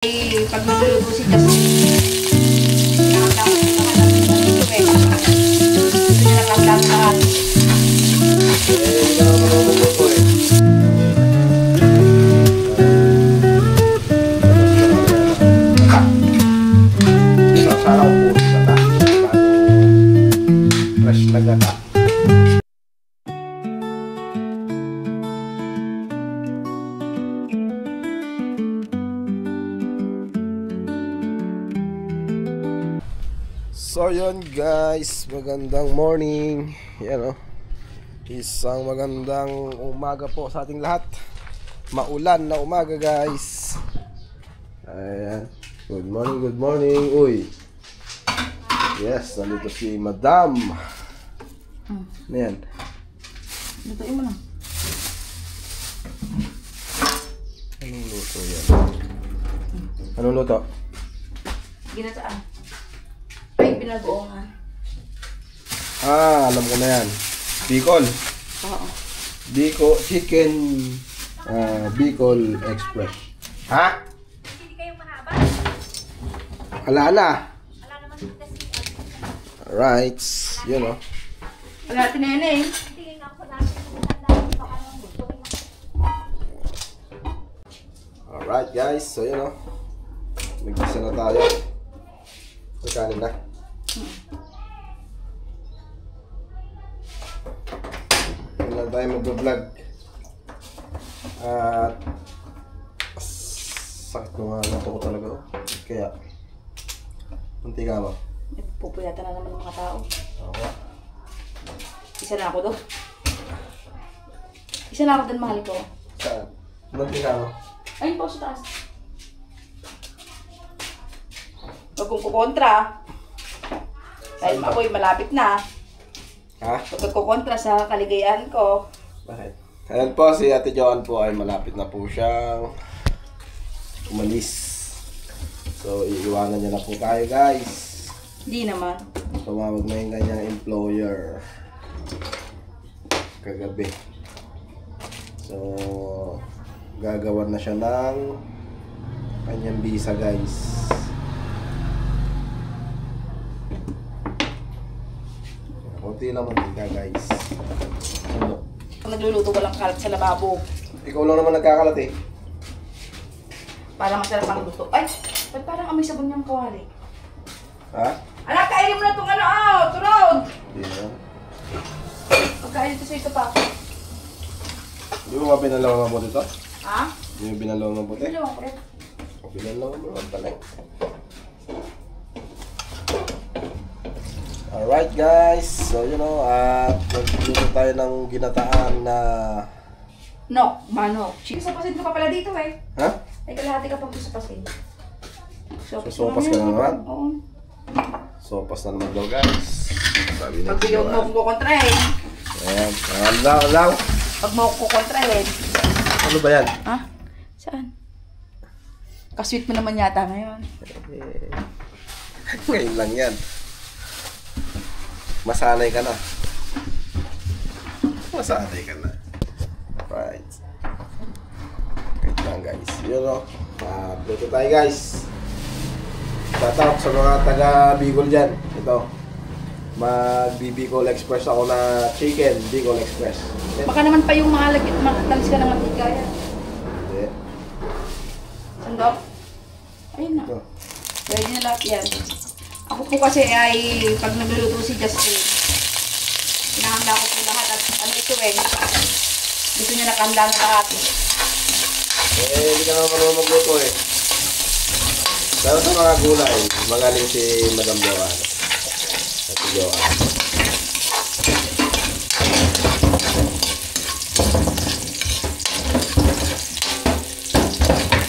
Pag magluluto si Justin, nakakapos naman ng tubig. Gusto niya nakakapos lahat. Hindi ka naman magluluto eh. Sana ko po sa gata. Fresh na gata. So yun guys, magandang morning. Yan o, isang magandang umaga po sa ating lahat. Maulan na umaga guys. Ayan, good morning, good morning. Uy, yes, nandito si Madam. Ano yan? Lutuin mo na. Anong luto yan? Anong luto? Ginataan. Ay, pinagoongan. Alam ko na yan. Bicol. Oo. Bicol Chicken Bicol Express. Ha? Hindi kayo mahaba? Ala na. Wala naman kasi. Alright. Yun o. Wala natin na yan eh. Tingin ako natin kung tandaan ko baka naman gusto. Alright guys. So yun o. Nag-isa na tayo. Magkanin na. Yun lang tayo mag-vlog. At sakit na nga nato ko talaga. Kaya munti ka mo. Pupuyatan na naman ng mga tao. Ako. Isa na ako doon. Isa na ako doon, mahal ko. Saan? Munti ka mo. Ayun po sa taas. Huwag kong kukontra. Dahil ako'y malapit na. Ha? Huwag kong kukontra sa kaligayahan ko. Bakit? Ayan po, si Ate Joan po ay malapit na po siyang umalis. So, iiwanan niya na po tayo guys. Hindi naman. Tumawag na yung kanyang employer kagabi. So, gagawan na siya ng kanyang visa guys. Kunti lang mantika guys. Ano? Kung nagluluto walang kalat sa lababo. Ikaw lang naman nagkakalat eh. Para masarap ang luto. Ay! Ba't parang amoy sabon niyang kawali? Ha? Anak, kainin mo na itong ano! Oh! Turog! Hindi na. Pagkain ito sa ito pa. Hindi mo ba binalaw mabuti ito? Ha? Hindi mo binalaw mabuti? Ano lang, pre? Binalaw mo naman pala. Alright guys, so you know, nagluto tayo ng ginataan na... No, manok. Sa pasin ka pa pala dito eh. Ha? Ay, kalahati ka pang sa pasin. Sopas ka na naman? Oo. Sopas na naman daw guys. Sabi na Pag yung mo kong kukontrahin. Ayan, lang. Pag mo kong kukontrahin. Ano ba yan? Ha? Saan? Kasweet mo naman yata ngayon. Ngayon lang yan. Masanay ka na. Masanay ka na. Right. Wait lang guys. Yun o. Luto tayo guys. Shout sa mga taga Bicol dyan. Ito. Mag-Bicol Express ako na chicken. Bicol Express. Baka naman pa yung mga lagit, matalis ka ng mantika yan. Hindi. Sandok? Ayun na. Ito. Ready na lahat yan. Ako po kasi ay pag nagluluto si Justin, pinahanda ko po lahat at ano ito eh. Gusto niya nakahanda na lahat. Hindi ka naman marunong magluto eh. Pero sa mga gulay, magaling si Madam Joan. Ate Joan.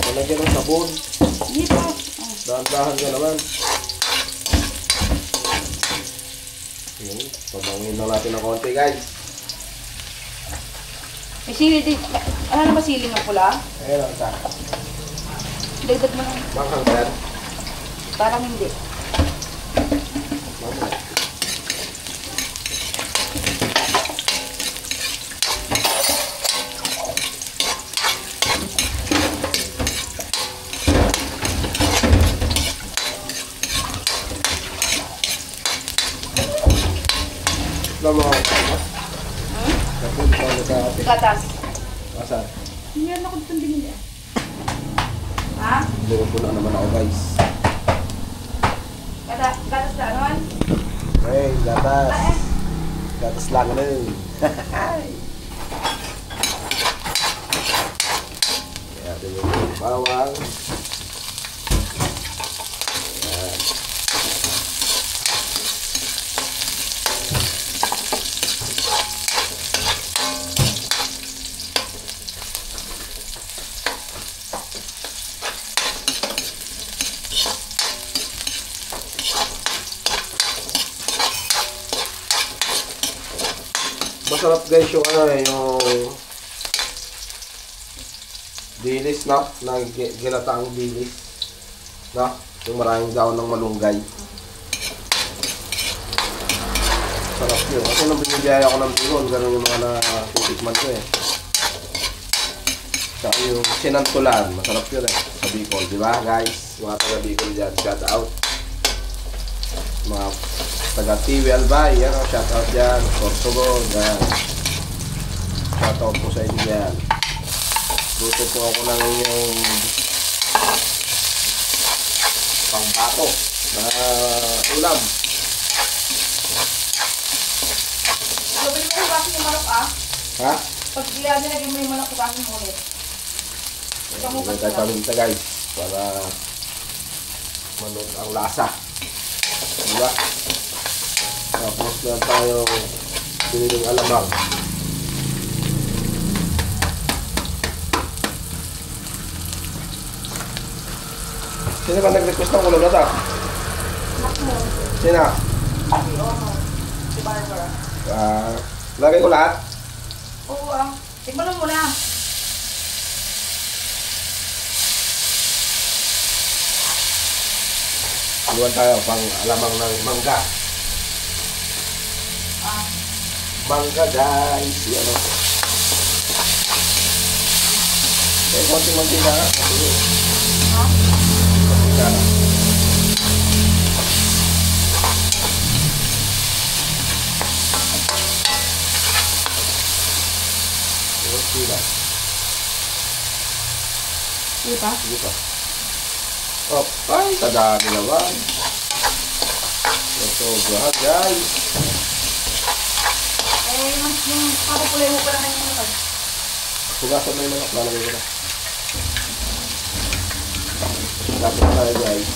Malagyan ng sabon. Hindi po. Dahan-dahan ka naman. Yun, pabangin lang natin ng konti guys. May sili din. Ano na ba sili ng pula? Ayan lang ta. Dagdag mo lang. Manghang ba yan? Parang hindi. Manghang. na mga kapas. Kapag ito ang nagkakapit. Gatas. Asan? Hindi ako dito binili. Ha? Doon po na naman ako guys. Gatas na naman? Hey, gatas. Gatas lang na yun. Kaya ito yung bawang. Ayan. Masarap guys yung ano yung dilis na ginataang dilis na yung maraming daon ng malunggay. Sarap yun. Kasi nung binigay ako ng Bicol, ganun yung mga natitikman ko eh. Saka yung sinantulan, masarap yun eh sa Bicol, di ba guys? Mga taga Bicol dyan, shout out. Mga taga TV Albay, yan o, shout out dyan. Portugal, yan. Shout out po sa inyo dyan. Luto po ako ng yung pangbato na ulam. Gawin mo hugasin yung manok ah. Ha? Pag nilagyan mo yung manok, hugasin mo ulit. Huwag tayo paminta guys para manok ang lasa. Diba? Tapos na tayo biniling alamang. Sino ba nag-request ng ulam na ito? Anak mo. Sino? Si Ono. Si Barbara. Lagay ko lahat? Oo ah. Tignan mo muna. Iwan tayo pang alamang ng mangga. Ah. Mangga guys. Yan o. Eh, konting mantika ha. Ha? Mantika na. Sila. Sige pa? Sige pa. Oh, ay, kadami naman. Sobrahan, guys. Eh, yung papukulay mo pa naman yung manok. Hugasan na yung manok, lalagay ko na. Hugasan na tayo, guys.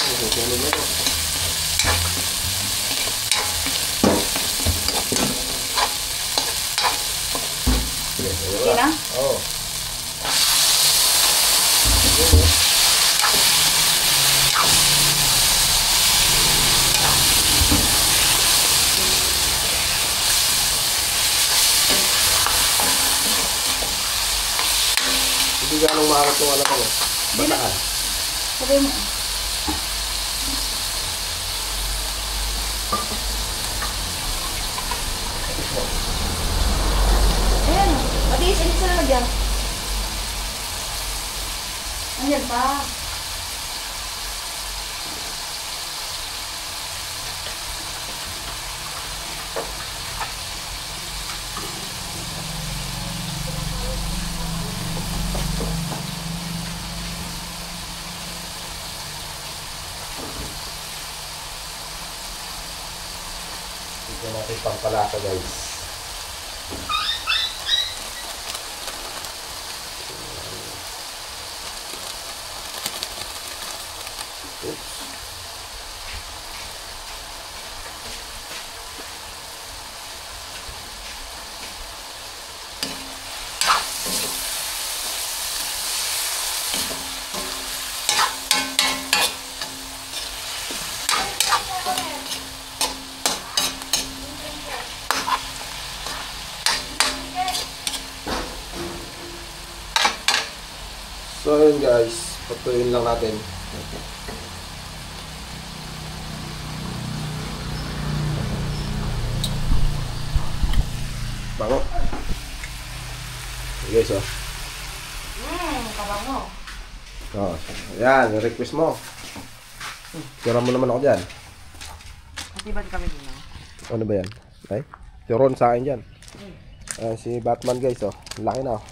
Hugasan na ito. Okay na? Oo. Hindi ganong maangat yung alam ko. Bataan. Sabi mo. Ayan. Matiis-inis na naman dyan. Ayan pa. Ito natin pangkalasa guys. Oops. So yun guys, patuloyin lang natin. Bango. Okay guys, oh. asawa mo. Oh, yan, request mo. Tira mo naman ako dyan. Pati ba kami dito? Ano ba yan? Ay, tiron sa akin dyan. Ayan, si Batman guys, oh. Laki na, oh.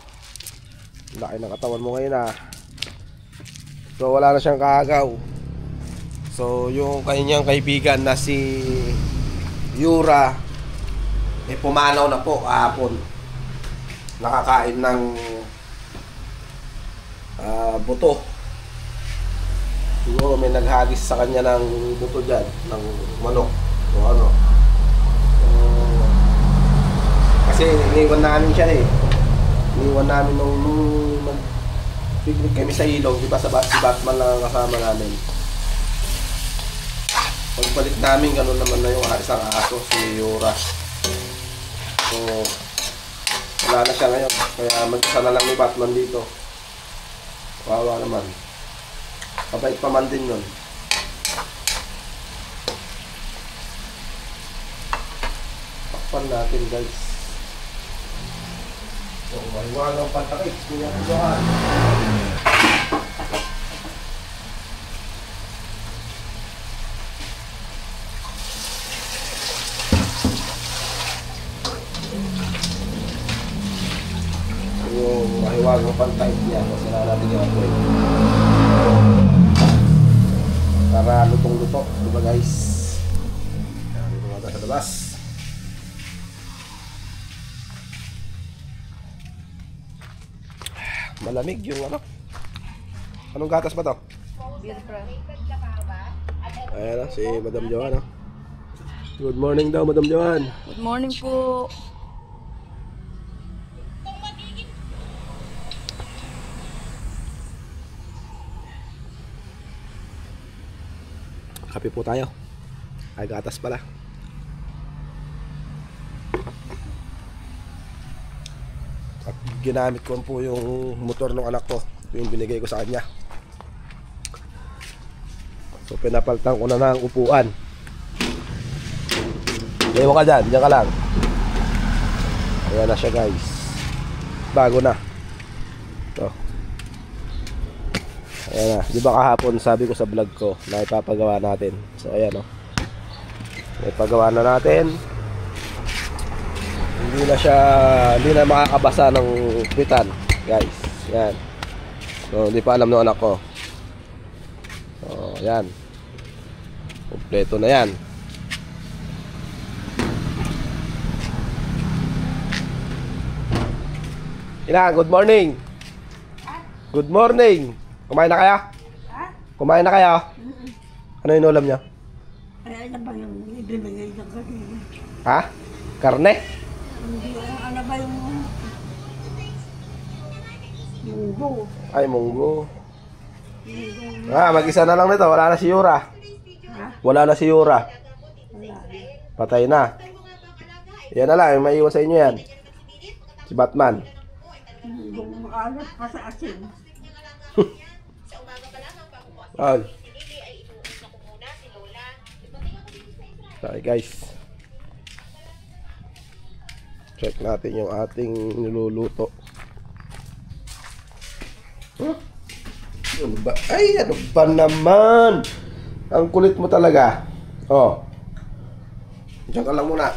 Laki ng katawan mo ngayon, ah. So, wala na siyang kaagaw. So, yung kanyang kaibigan na si Yura, pumanaw na po kahapon. Nakakain ng buto. Siguro may naghagis sa kanya ng buto dyan, ng manok o ano. Kasi iniwan namin siya eh. Iniwan namin nung mag-picnic kami sa ilog, di ba si Batman lang kasama namin. Pagbalik namin, gano'n naman na yung isang aso, si Yura. So, wala na siya ngayon. Kaya mag-isa na lang ni Batman dito. Wawa naman. Kabait pa man din nun. Pakpan natin guys. So, mahiwagang patakit. Pinatulohan. Yung mahiwagang pantay niya. Kasi na natin yung apoy. Para lutong-luto. Diba guys? Yan, dito natin sa labas. Malamig yung ano. Anong gatas ba to? Beer bra. Ayan na, si Madam Joanne. Good morning daw, Madam Joanne. Good morning po. Kape po tayo. Ay, gatas pala. At ginamit ko po yung motor ng anak ko. Yung binigay ko sa kanya. So, pinapaltan ko na ng upuan. Ewan ka dyan, dyan ka lang. Ayan na siya guys. Bago na. Ito. Ayan na. Di ba kahapon sabi ko sa vlog ko na ipapagawa natin. So ayan o. Ipagawa na natin. Hindi na makakabasa ng pitan guys. Yan. So hindi pa alam ng anak ko. So yan. Kompleto na yan. Ina, good morning. Good morning. Kumain na kaya? Ha? Kumain na kaya? Ano yung ulam niya? Ay, ano ba yung ibibigay ng kanina? Ha? Karne? Hindi, ano ba yung munggo? Ay, munggo. Mag-isa na lang nito. Wala na si Yura. Ha? Wala na si Yura. Wala. Patay na. Yan na lang. Yung maiwan sa inyo yan. Si Batman. Munggong makalat pa sa asin. Ay. Okay guys. Check natin yung ating niluluto. Huh? Ano ba? Ay, ano ba naman? Ang kulit mo talaga. Oh. Diyan ka lang muna.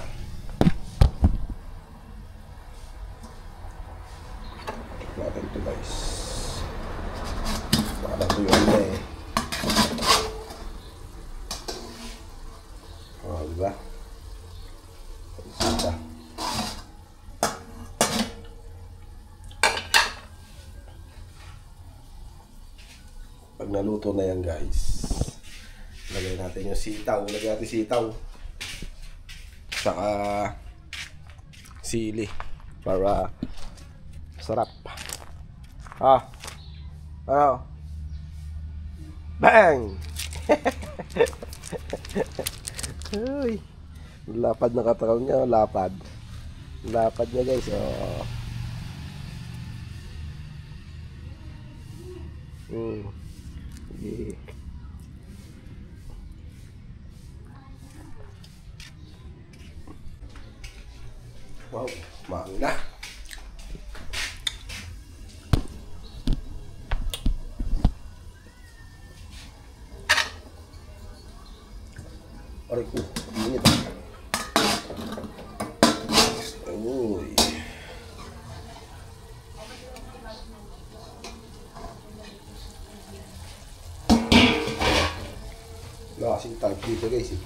Natin ito guys. Para ito yung ano eh. Oh, diba? Diba? Pag naluto na yan guys, lagay natin yung sitaw. Lagay natin sitaw. Saka sili. Para sarap. Ah. Ano? Bang! Uy. Lapad na katawan niya. Lapad. Lapad niya guys. Oh. Yeah. Wow, mahal na. Aray ko, init ah. Uy. Wala kasing type dito guys eh.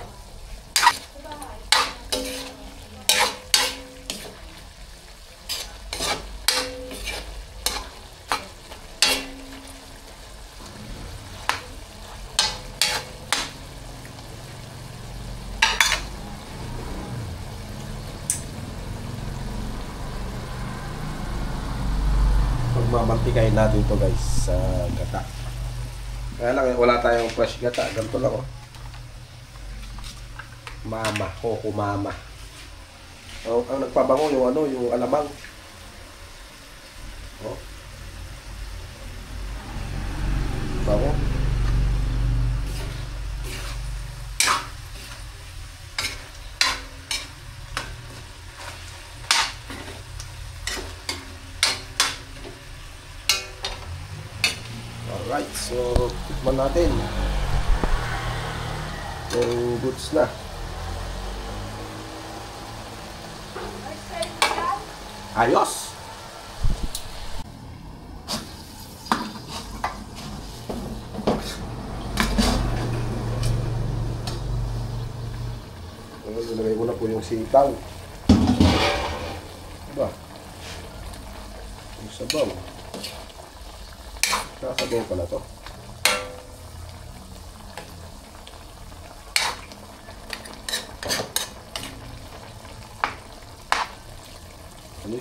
Magmamantikain natin ito guys sa gata. Kaya lang wala tayong fresh gata. Ganito lang oh. Mama, Coco Mama. Oh, ang nagpabango yung ano, yung alamang. Oh. Bango. Alright, so tikman natin. Yung goods na. Ayos! Nilagay ko na po yung sitaw. Diba? Yung sabaw. Nakasabaw pala to. Ano?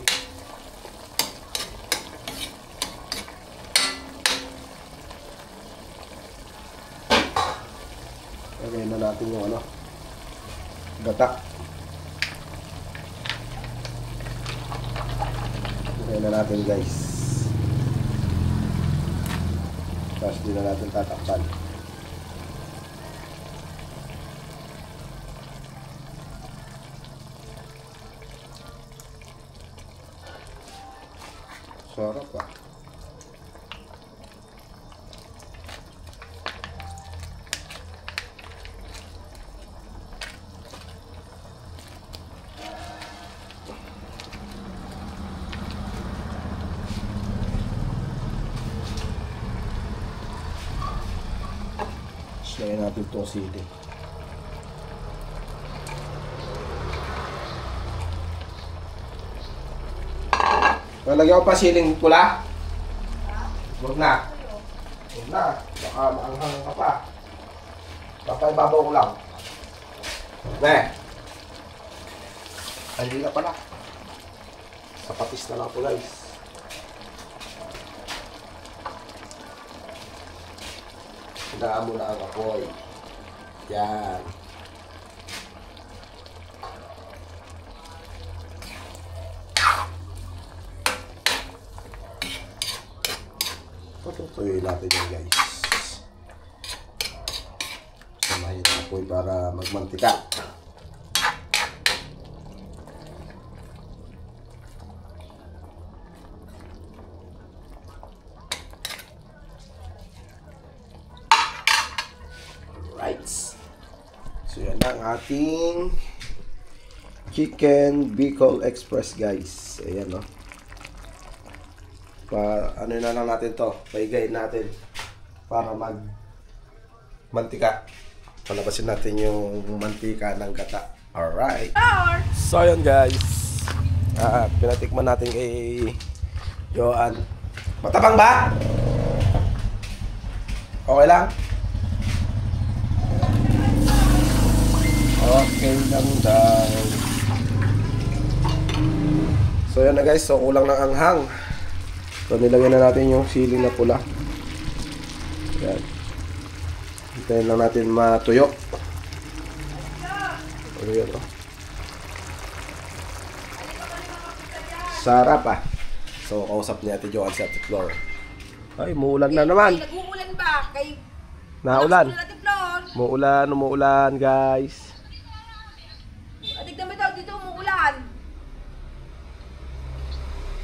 Lagay na natin yung ano, gata. Lagay na natin guys. Tapos di na natin tatakpan. Sarap ah. Lagyan natin itong sili. Lalagyan ko pa siling pula? Huwag na. Huwag na. Baka maanghang ka pa. Baka ibabaw ko lang. Ne. Hindi na pala. Sapatis na lang po guys. Hinaan mo na ang apoy. Yan. Patutuloy natin yan guys. Samahin ang apoy para magmantika. So yan ang ating Chicken Bicol Express guys. Ayan no. Ano na lang natin to, paigayin natin para mantika. Palabasin natin yung mantika ng gata. Alright. So yan guys. Pinatikman natin kay Joan. Matabang ba? Okay lang? Okay lang daw. So yan na guys, so kulang ng anghang. So nilagyan na natin yung sili na pula. Yan. Hintayin lang natin matuyo. Ano yan oh. Sarap ah. So kausap niya Ate Joan sa floor. Ay, muulan na naman. Nag-uulan ba? Kay Naulan. Umuulan guys. Tignan mo daw, dito umuulan.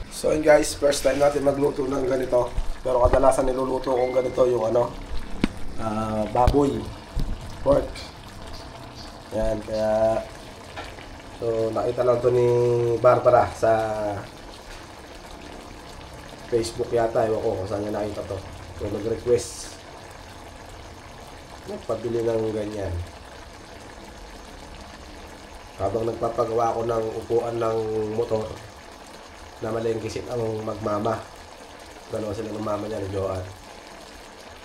So yun guys, first time natin magluto ng ganito. Pero kadalasan niluluto kong ganito yung ano, baboy, pork. Yan, kaya so nakita lang to ni Barbara sa Facebook yata, ewan ko kung saan niya nakita to. So nag-request pabili ng ganyan. Habang nagpapagawa ako ng upuan ng motor na malengkisin ang magmama. Dalawa sila ng mama niya ni Joanne.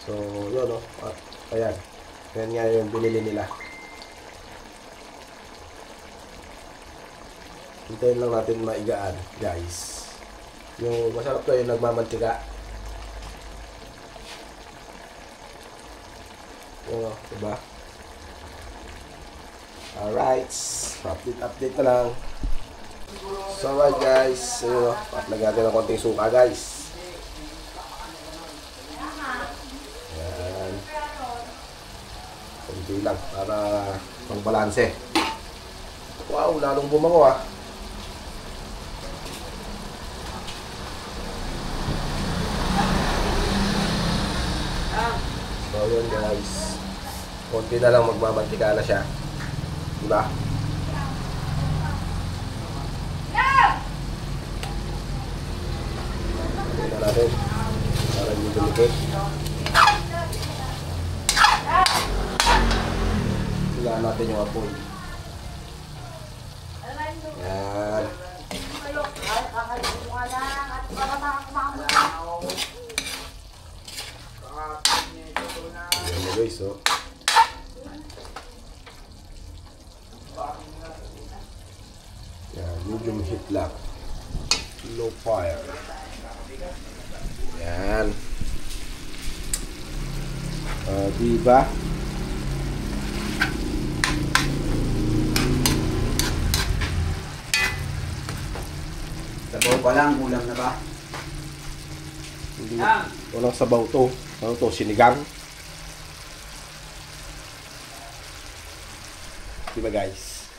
So yun o, at ayan, yan nga yung binili nila. Hintayin lang natin maigaan, guys. Yung masarap to yung nagmamantika. Yun o, diba? Alright, update na lang. So alright guys, yun o, lagyan natin ng konting suka guys. Yan. Konti lang para pang balanse. Wow, lalong bumango ah. So yun guys, konti na lang magmamantika na siya, diba? Tignan natin para hindi dumikit. Tignan natin yung apoy. Yan. Ayan na guys, oh. Yan, medium heat lang. Low fire. Yan. Diba? Sabaw pa lang, kulang na ba? Hindi. Walang sabaw to. Ano to? Sinigang? Diba guys?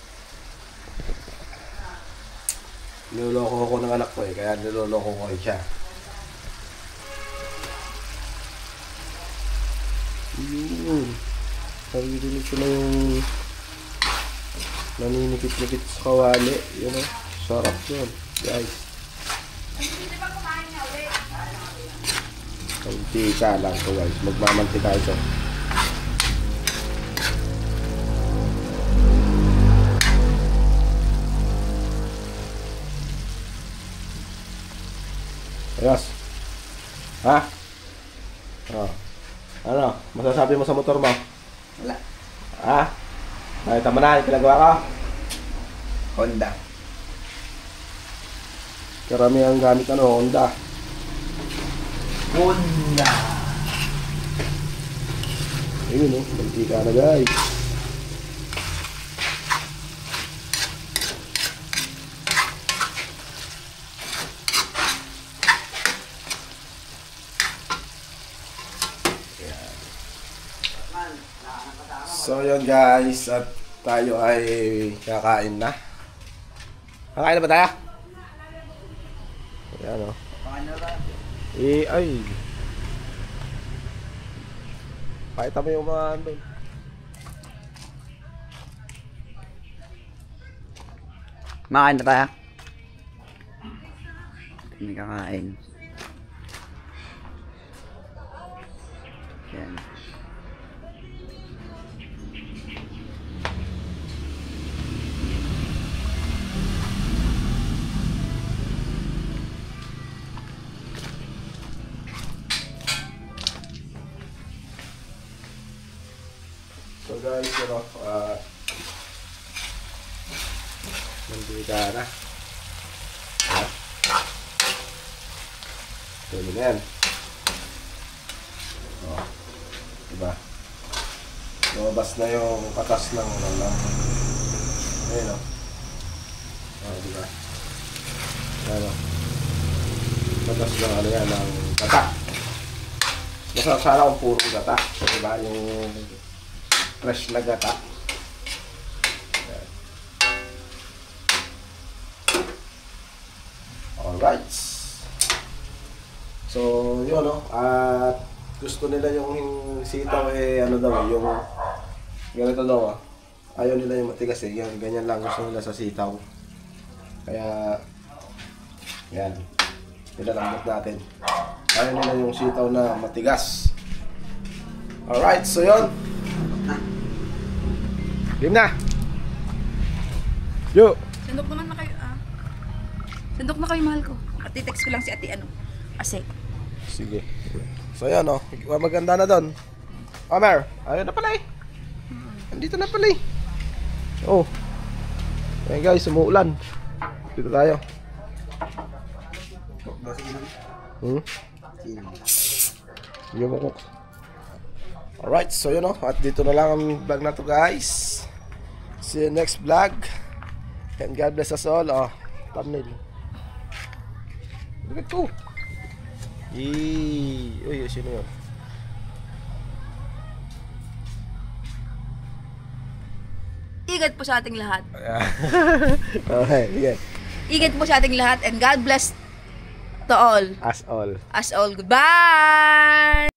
Niloloko ko ng anak ko eh. Kaya niloloko ko siya. Yun. Sarili ko na yung naninipit-nipit sa kawali. Yun o. Sarap yun. Guys. Mantika lang to guys. Magmamantika ito. Ayos. Ha? Oh. Ano? Masasabi mo sa motor mo? Wala. Ha? Nakita mo na yung pinagawa ko? Honda. Karami ang gamit ano, Honda. Honda. Ayun oh, mantika na guys. So yun guys, at tayo ay kakain na. Kakain na ba tayo? Ayan o. Ay. Pakita mo yung mga andun. Makain na tayo. Hindi kakain. Yan. So guys, mantika na. Ayan. So yun yan. O, diba? Lumabas na yung patas ng ano. Ayan o. O, diba? Ayan o. Patas ng ano yan, ng gata. Masarap sana kung puro gata. Diba? Yung fresh na gata. Ayan. Alright. So, yun no. At gusto nila yung sitaw eh, ano daw, yung ganito daw Ayaw nila yung matigas eh. Yan, ganyan lang gusto nila sa sitaw. Kaya, yan. Nilalambot natin. Ayaw nila yung sitaw na matigas. Alright, so yun. Game na. Yo. Sandok naman na kayo, Sandok na kayo, mahal ko. At text ko lang si ate, Ase. Sige. So yan oh. Maganda na doon. Omer, ayun na pala eh. Andito na pala eh. Oh. Ayan guys, umuulan. Dito tayo. Sige mo ko. Alright, so yun oh. At dito na lang ang vlog na to guys. See you next vlog. And God bless us all. Oh, thumbnail. Look at ko. Uy, sino yun? Ingat po sa ating lahat. Okay, sige. Ingat po sa ating lahat and God bless to all. As all. As all. Goodbye!